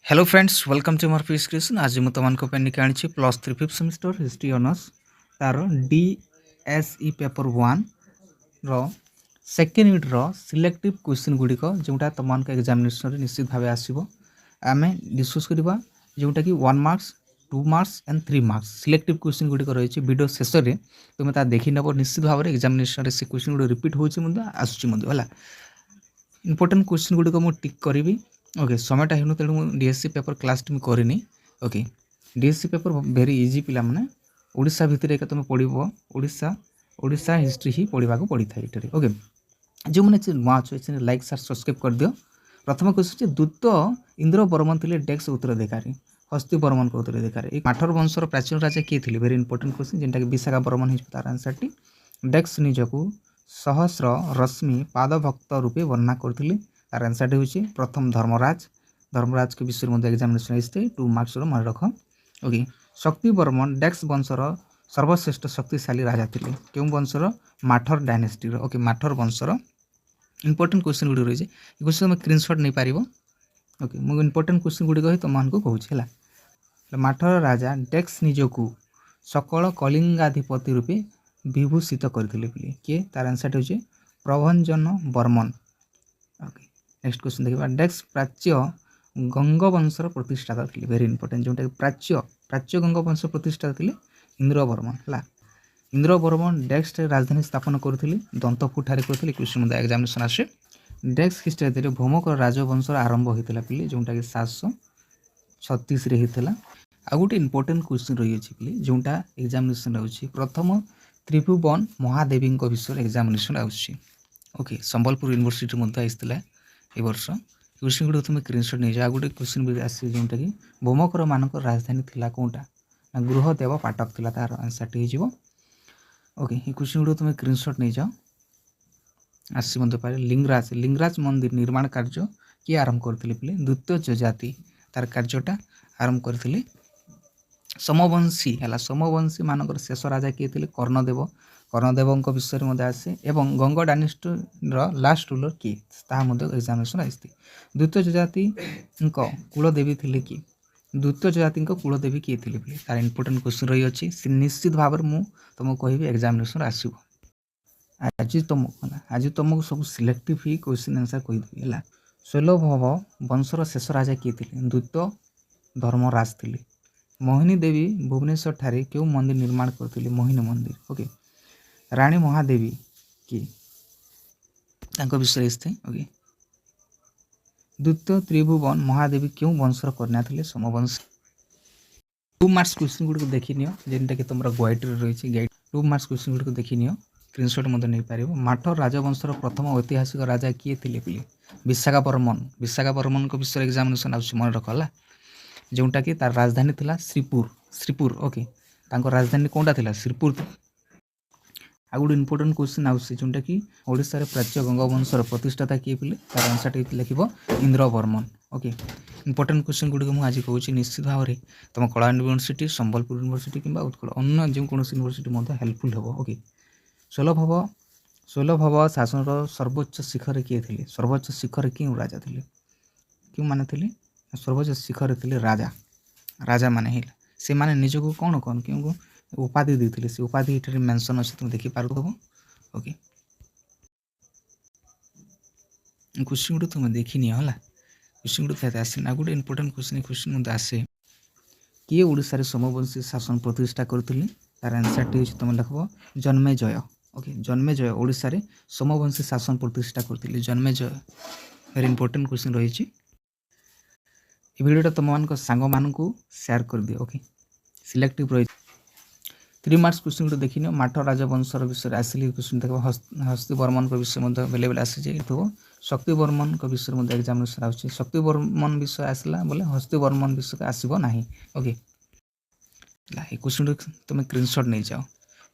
Hello friends welcome to more peace creation. आज मैं तुमको निके आनी +3 5th सेमिस्टर हिस्ट्री ऑनर्स तार DSE पेपर 1 रो सेकेंड यूनिट रो सिलेक्टिव क्वेश्चन गुड़िक जोटा तुमको एग्जामिनेशन निश्चित भाव आसो आम डिस्कस करवा जोटा कि 1 marks 2 marks and 3 marks selective question गुड़िक रही वीडियो शेष में तुम ता देखी नब निश्चित भाव में एग्जामिनेशन से क्वेश्चन गुड़ रिपीट होगा इंपोर्टेंट क्वेश्चन गुड़िक मुझे टिक करी। ओके समयटा हो तेणु DSC पेपर क्लास टी करनी। Okay DSC paper very easy पिला माने ओडिशा भितर एक तुम पढ़ो ओडिशा हिस्ट्री ही पढ़ा पड़ी था ये। ओके जो मैंने नुआ अच्छे लाइक सार सब्सक्राइब कर दियो। प्रथम क्वेश्चन दूत इंद्र बर्मन थे डेक्स उत्तराधिकारी हस्ती बर्मन को उत्तराधिकारी माठर वंशर प्राचीन राजा किए थे भेरी इंपोर्टेंट क्वेश्चन जेनटा कि विशाखा बर्मन तार आंसर टी डेक्स निजकू सहस्र रश्मि पादभक्त रूपे वर्णना करथिले तार आंसर होची प्रथम धर्मराज के विषय में एग्जामिनेशन आसते 2 मार्क्स मन रख। ओके शक्ति बर्मन डेक्स वंशर सर्वश्रेष्ठ शक्तिशाली राजा थे क्यों वंशर माठर डायनेस्टी। ओके माठर वंशर इंपोर्टेंट क्वेश्चन गुड़ी रही है क्वेश्चन तुम स्क्रीनशॉट नहीं पार। ओके मुझे इंपोर्टेंट क्वेश्चन गुड़िक ही तुमको कहूँ माठर राजा डेक्स निजकू सकल कलिंगाधिपति रूपे विभूषित करथिले किए तार आंसर होचे प्रभंजन बर्मन। ओके नेक्स्ट क्वेश्चन देखा डेक्स प्राच्य गंगवंशर प्रतिष्ठाता थे भेरी इंपोर्टेंट जोटा प्राच्य गंगवंश प्रतिष्ठाता थे इंद्र बर्मन है। इंद्र बर्मन डेक्स राजधानी स्थापन करते दंतफू ठारे करते क्वेश्चन एग्जामिनेशन आसे डेक्स ख्रीष्टाब्द भौमक राजवंशर आरंभ होता है जोटा कि 736 होता। आ गोटे इंपोर्टेंट क्वेश्चन रही है जोटा एग्जामिनेशन रोचे प्रथम त्रिभुवन महादेवी विषय एग्जामिनेशन आउची। ओके संबलपुर यूनिवर्सिटी मध्य आसला ए वर्ष क्वेश्चन गुड़ तुम स्क्रीनशॉट नहीं जाओ। गोटे क्वेश्चन भी आस जोटा कि भौमकर मानक राजधानी थिला कोटा ना गृहदेव पाटक थिला तार आंसर टी हो। ओके ये क्वेश्चन गुड़ तुम स्क्रीनशॉट नहीं जाओ आसी मध्य पारे लिंगराज मंदिर निर्माण कार्य किए आरंभ करते द्वितीय जजाति तार कार्यटा आरंभ करते समवंशी है। समवंशी मानकर शेष राजा किए थे कर्णदेव विषय में आसे एवं गंग डायनेस्टी लास्ट रूलर किए एग्जामिनेशन आसती। द्वितीय जजाति कुलदेवी थे कि द्वितीय जजाति कुलदेवी किए थे तार इंपोर्टेंट क्वेश्चन रही अच्छी निश्चित भाव में तुमको कहि एग्जामिनेशन आसो। आज तुमको सब सिलेक्टिव ही क्वेश्चन आंसर कहीदेवी है। शैलभव वंशर शेष राजा किए थे द्वितीय धर्मराज थे। मोहिनी देवी भुवनेश्वर ठारे क्यों मंदिर निर्माण करते मोहिनी मंदिर। ओके रानी महादेवी की विषय इसते। ओके द्वितीय त्रिभुवन महादेवी क्यों वंशर कन्या थे समवंश। 2 मार्क्स क्वेश्चन गुड़ को देखी नियो जेनटा कि तुम गाइड रही गाइड 2 मार्क्स क्वेश्चन गुड़ को देखी नियो स्क्रीनशॉट नहीं पार। माठर राजवंशर प्रथम ऐतिहासिक राजा किए थे विशाखा बर्मन विषय एग्जामिनेशन आस मन रखला जोटा कि तार राजधानी थिला श्रीपुर। ओके तांको राजधानी कौनटा थिला श्रीपुर। आ गोटे इंपोर्टेंट क्वेश्चन आउसी जोटा कि ओडिशा रे प्राच्य गंगवंशर प्रतिष्ठाता किए पिले तार आंसर लिखिबो Indra Barman. Okay important question गुड़ी मुझे आज कहूँ निश्चित भाव में तुम कला यूनिवर्सिटी संबलपुर यूनिवर्सिटी कि उत्कल अन्य जो कौन यूनिवर्सिटी हेल्पफुल हम। ओके शैलभव शासन सर्वोच्च शिखर किए थे सर्वोच्च शिखर क्यों राजा थे क्यों माने थे सर्वोच्च शिखर थे राजा माने ही से माने निजक कौन कौन क्यों उपाधि देते से उपाधि ये मेंशन अच्छे तुम देखिपार। ओके क्वेश्चन गुड़ तुम देखी नियो है क्वेश्चन गुड़ आसे ना गोटे इंपोर्टेंट क्वेश्चन मत आसे किए ओडिशा समवंशी शासन प्रतिष्ठा करते तार आंसर टी तुम लिखब जन्मेजय। ओके जन्मेजय ओडिशा रे समवंशी शासन प्रतिष्ठा करते जन्मेजय वेरी इंपोर्टेंट क्वेश्चन रही वीडियोटा तुम मान सांग मान शेयर कर दियो। ओके सिलेक्टिव रही 3 मार्क्स क्वेश्चन गुड़ देखी नियो माठ राजवंशर विषय आसिले क्वेश्चन देख हस्ती बर्मन विषय अवेलेबल आसी शक्ति बर्मन विषय में एग्जामिनेशन आउची शक्ति बर्मन विषय आसला बोले हस्ती बर्मन विषय आसब ना। ओके क्वेश्चन तुम स्क्रीनशॉट नहीं जाओ।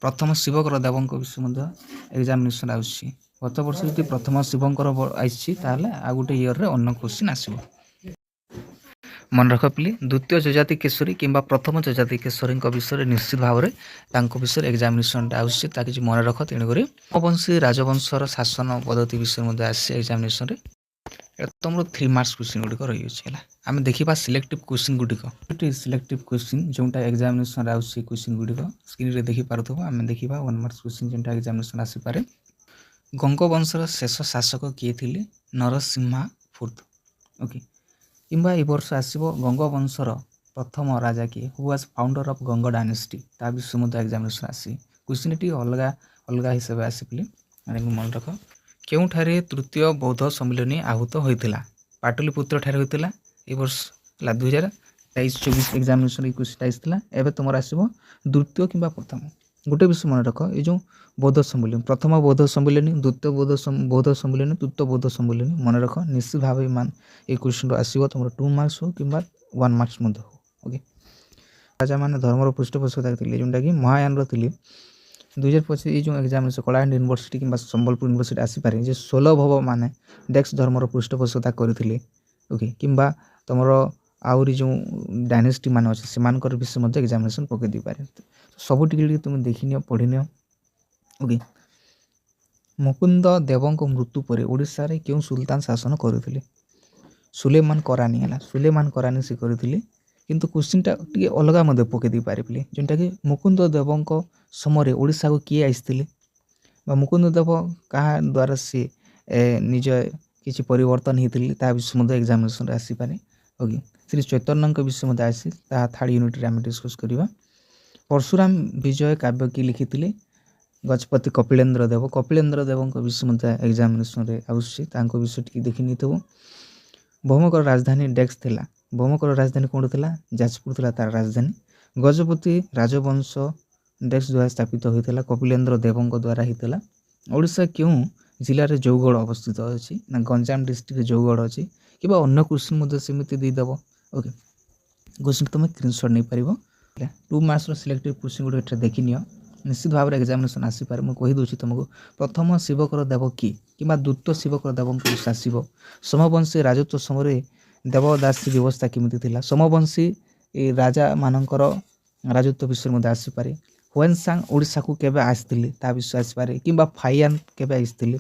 प्रथम शिवकर देव विषय एग्जामिनेशन आउची गत वर्ष जो प्रथम शिवकर आई आ गोटे इयर रे अन्न क्वेश्चन आसो मन रख प्ली द्वितीय जजाति केशरी किंबा प्रथम जजाति केशरी विषय निश्चित भाव में विषय एग्जामिनेशन आसि मन रख तेणुक वंशी राजवंशर शासन पद्धति विषय आसे एग्जामिनेशन तुम 3 मार्क्स क्वेश्चन गुड़िक रही है। आम देखा सिलेक्टिव क्वेश्चन गुड़िक सिलेक्टिव क्वेश्चन जोटा एग्जामिनेशन आउे क्वेश्चन गुड़िक स्क्रीन में देखिपु आम देखा 1 मार्क्स क्वेश्चन जोटा एग्जामिनेशन आसीपे। गंगवंशर शेष शासक किए थे नरसिम्हा फुर्द ओके किंबा ए वर्ष आसो गंगवंशर प्रथम राजा किए who was founder of Ganga dynasty ता विषय मत एग्जामिनेशन आसी क्वेश्चन टी अलग अलग हिसाब से आसपे मन रख केउठारे तृतीय बौद्ध सम्मिलनी आहूत होता पाटलिपुत्र ठारे होता ए वर्ष 2023-24 एग्जामिनेशन क्वेश्चन आसाला। एवं तुम आसो द्वितीय कि प्रथम गोटे विषय मन रख ये जो बौद्ध सम्मिलनी प्रथम बौद्ध सम्मिलनी द्वितीय बौद्ध सम्मिलनी तृतीय बौद्ध सम्मिलनी मन रख निश्चित भाव मान ये क्वेश्चन आसो तुम 2 मार्क्स हो कि 1 मार्क्स हो ओके। राजा मैंने धर्मर पृष्ठपोषकता थे जोटा कि महायान थे 2025 ये जो एग्जामिनेशन कलाहांड यूनिवर्सिटी कि संबलपुर यूनिवर्सिटी आसीपे जे 16 भव माने डेक्स धर्मर पृष्ठपोषकता करते ओके किंबा तुम आहरी जो डायनेस्टी मान अच्छे से विषय एग्जामिनेशन पकई दी पारे सब टी तुम देखनी पढ़ी नि ओके। मुकुंद देवों मृत्यु पर ओडिशा रे क्यों सुल्तान शासन करते सुलेमान करानी है सुलेमान करानी से करते किंतु क्वेश्चनटा टी अलग मत पकई दी पारे जोटा कि मुकुंद देवों समय ओडिशा को किए आसते मुकुंद देव क्या द्वारा सी निज किसी परिवर्तन होता विषय एग्जामिनेशन आसीपे ओके। श्री चैतन्य विषय मत आसी थर्ड यूनिट आम डिस्कस करवा। परशुराम विजय काव्य की लिखी गजपति कपिलेन्द्र देव विषय मत एग्जामिनेशन आसान विषय टी देखी नहीं। भौमकर राजधानी डेक्स थिला भौमकर राजधानी कौन था जाजपुर था तार राजधानी। गजपति राजवंश डेक्स द्वारा स्थापित होता कपिलेन्द्र देवों द्वारा होता। ओडिशा क्यों जिले में जौगढ़ अवस्थित अच्छी ना गंजाम डिस्ट्रिक्ट जौगढ़ अच्छी कि अन्य क्वेश्चन सेमती देदेव ओके। क्वेश्चन तुम स्क्रीनशॉट नहीं पार 2 मार्क्स सिलेक्टिव क्वेश्चन गोटे देखी नि निश्चित भाव में एग्जामिनेशन आसीपे। मुझे कहीदे तुमको प्रथम शिवकर देव कि द्वितीय शिवकर देव आसव सोमवंशी राजत्व समय देवदासी व्यवस्था केमिति थिला सोमवंशी राजा मानकर राजत्व विषय मत आसीपे। हुएनसांग ओडिशा को केबे आसथिले ता विषय आसीपे कि फाइयान केबे आसथिले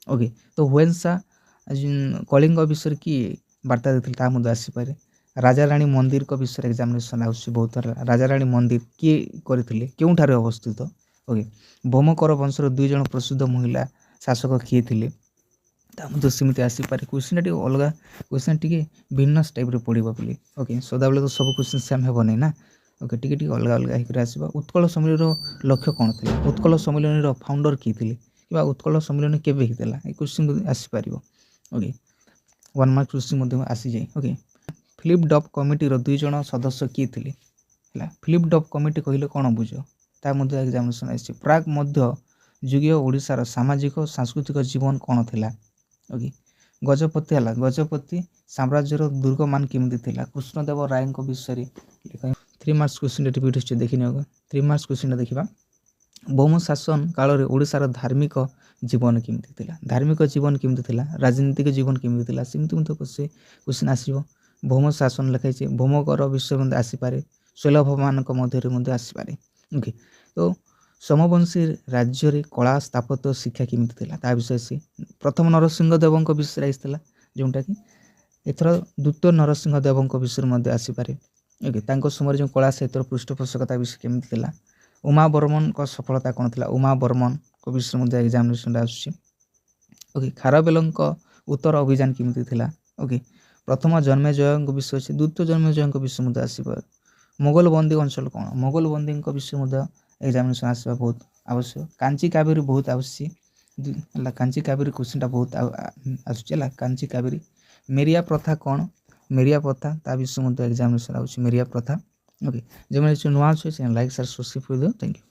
ओके। तो हुएनसा कलिंग विषय की वार्ता देते मत आसीपे। राजा रानी मंदिर को विषय एग्जामिनेशन आउसी बहुत राजा रानी मंदिर किए करथिले केउठारे अवस्थित ओके। भौमकर वंशर 2 जन प्रसिद्ध महिला शासक किए थिले ता सेमती आसीपे। क्वेश्चन टी अलग क्वेश्चन टी भिन्न टाइप पड़ो बोली ओके। सदाबले तो सब क्वेश्चन सेम हे ना ओके टी अलग अलग आसवा। उत्कल सम्मेलन लक्ष्य कौन था उत्कल सम्मेलन फाउंडर किए थे कि उत्कल सम्मेलन केबे होता ये क्वेश्चन आसीपर ओके। 1 मार्क्स क्वेश्चन आसी जाए ओके। फिलिप डफ कमिटी 2 जन सदस्य किए थे फिलिप डफ कमिटी कहले कौन बुझ ता एग्जामिनेशन आसी। प्राग मध्य जुगीय ओडिशार सामाजिक और सांस्कृतिक जीवन कौन था ओके। गजपति है गजपति साम्राज्यर दुर्गमान केमती था कृष्णदेव राय विषय 3 मार्क्स क्वेश्चन रिपीट देखी 3 मार्क्स क्वेश्चन देखा। भौम शासन काल में ओडिशार धार्मिक जीवन केमती था धार्मिक जीवन केमती था राजनीतिक जीवन केमती था सेमती मत क्वेश्चन आसो। भौम शासन लिखाई भौमकर विषय मत आसीपे शैलभ मान मध्य आसीपे ओके। तो सोमवंशी राज्य रे कला स्थापत्य शिक्षा केमती था विषय से प्रथम नरसिंह देवों विषय आसाला जोटा कि एथर द्वितीय नरसिंह देवों विषय मध्य आसीपे ओके। समय जो कला साहित्य पृष्ठपोषकता विषय केमती था। उमा बर्मन को सफलता कौन था उमा बर्मन को विषय मध्य एग्जामिनेशन आसुची ओके। खारबेल उत्तर अभियान केमती था ओके। प्रथम जन्मेजय विषय अच्छे द्वितीय जन्मेजय विषय मध्य आसपर। मोगल बंदी अंचल कौन मोगल बंदी विषय मध्य एग्जामिनेशन आसवा बहुत आवश्यक। कांची कावेरी बहुत आवश्यक कांची कावेरी क्वेश्चन बहुत आसूला कांची कावेरी। मेरिया प्रथा कौन मेरिया प्रथा ता विषय मध्य एग्जामिनेशन आउची मेरिया प्रथा ओके। जो मैंने नुआ अच्छे लाइक सार सब्सक्राइब कर दो थैंक यू।